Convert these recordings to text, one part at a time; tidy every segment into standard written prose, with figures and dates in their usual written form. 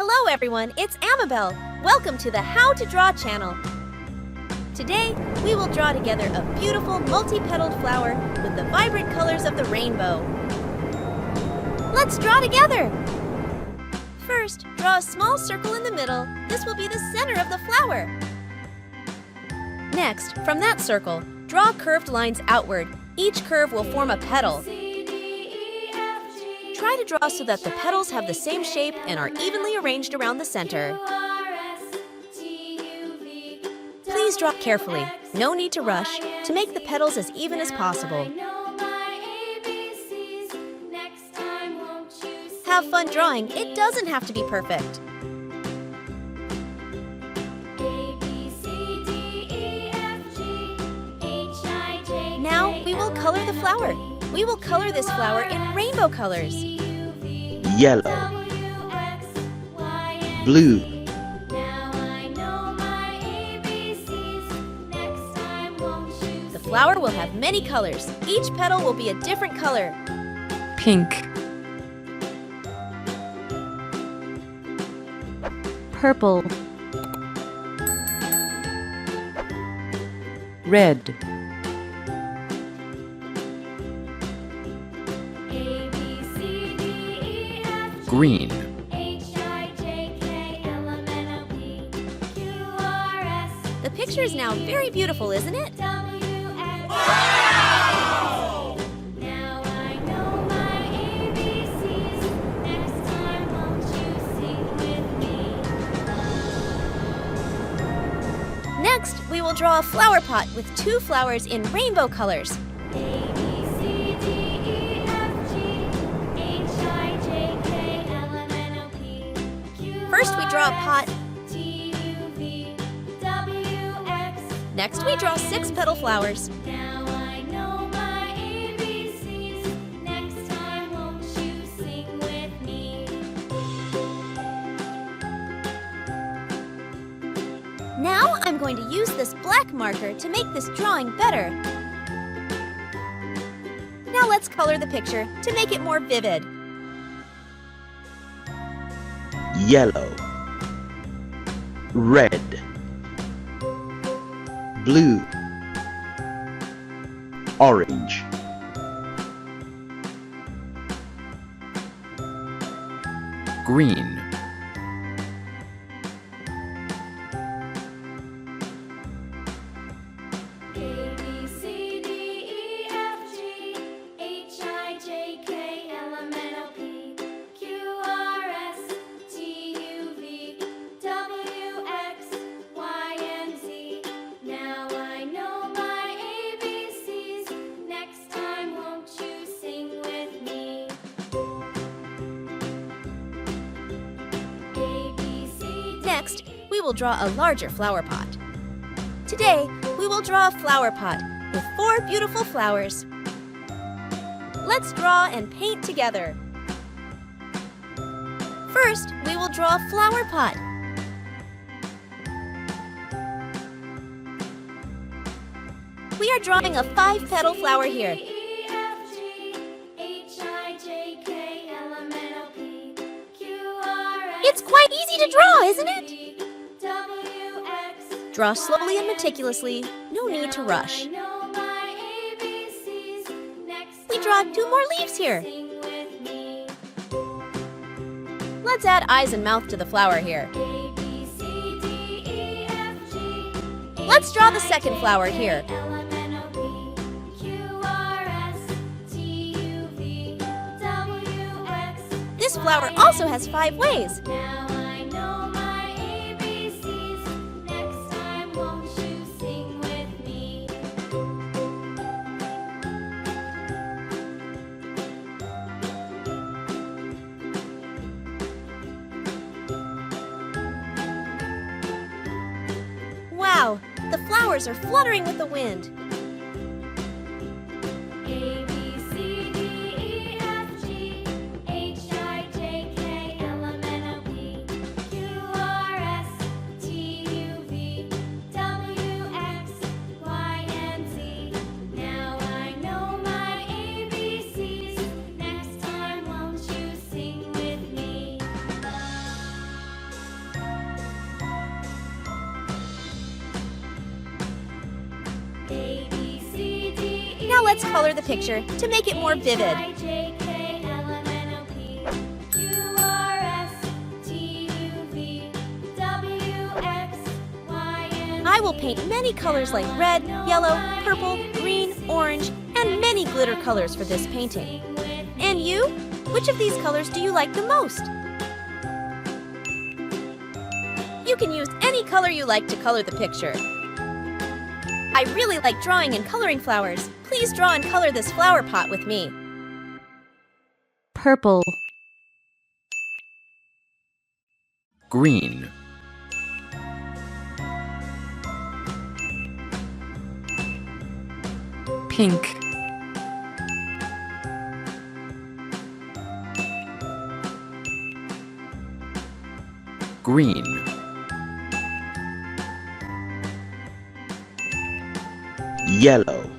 Hello everyone, it's Amabel. Welcome to the How to Draw channel. Today, we will draw together a beautiful multi-petaled flower with the vibrant colors of the rainbow. Let's draw together! First, draw a small circle in the middle. This will be the center of the flower. Next, from that circle, draw curved lines outward. Each curve will form a petal. Try to draw so that the petals have the same shape and are evenly arranged around the center. Please draw carefully. No need to rush to make the petals as even as possible. Have fun drawing. It doesn't have to be perfect. Now we will color the flower. We will color this flower in rainbow colors. Yellow, blue, the flower will have many colors. Each petal will be a different color. Pink, purple, red, green, The picture is now very beautiful, isn't it? Next, we will draw a flower pot with two flowers in rainbow colors. First, we draw a pot. Next, we draw 6 petal flowers. Now, I'm going to use this black marker to make this drawing better. Now let's color the picture to make it more vivid. yellow, red, blue, orange, green, Next, we will draw a larger flower pot. Today, we will draw a flower pot with 4 beautiful flowers. Let's draw and paint together. First, we will draw a flower pot. We are drawing a 5-petal flower here. It's quite easy to draw, isn't it? Draw slowly and meticulously. No need to rush. We draw 2 more leaves here. Let's add eyes and mouth to the flower here. Let's draw the second flower here. This flower also has 5 ways. Wow, the flowers are fluttering with the wind. let's color the picture to make it more vivid. I will paint many colors like red, yellow, purple, green, orange, and many glitter colors for this painting. And you? Which of these colors do you like the most? You can use any color you like to color the picture. I really like drawing and coloring flowers. Please draw and color this flower pot with me. Purple. Green. Pink. Green. Yellow.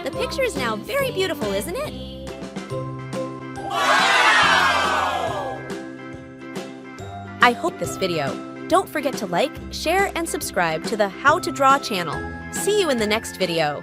The picture is now very beautiful, isn't it? Wow! I hope this video. Don't forget to like, share, and subscribe to the How to Draw channel. See you in the next video.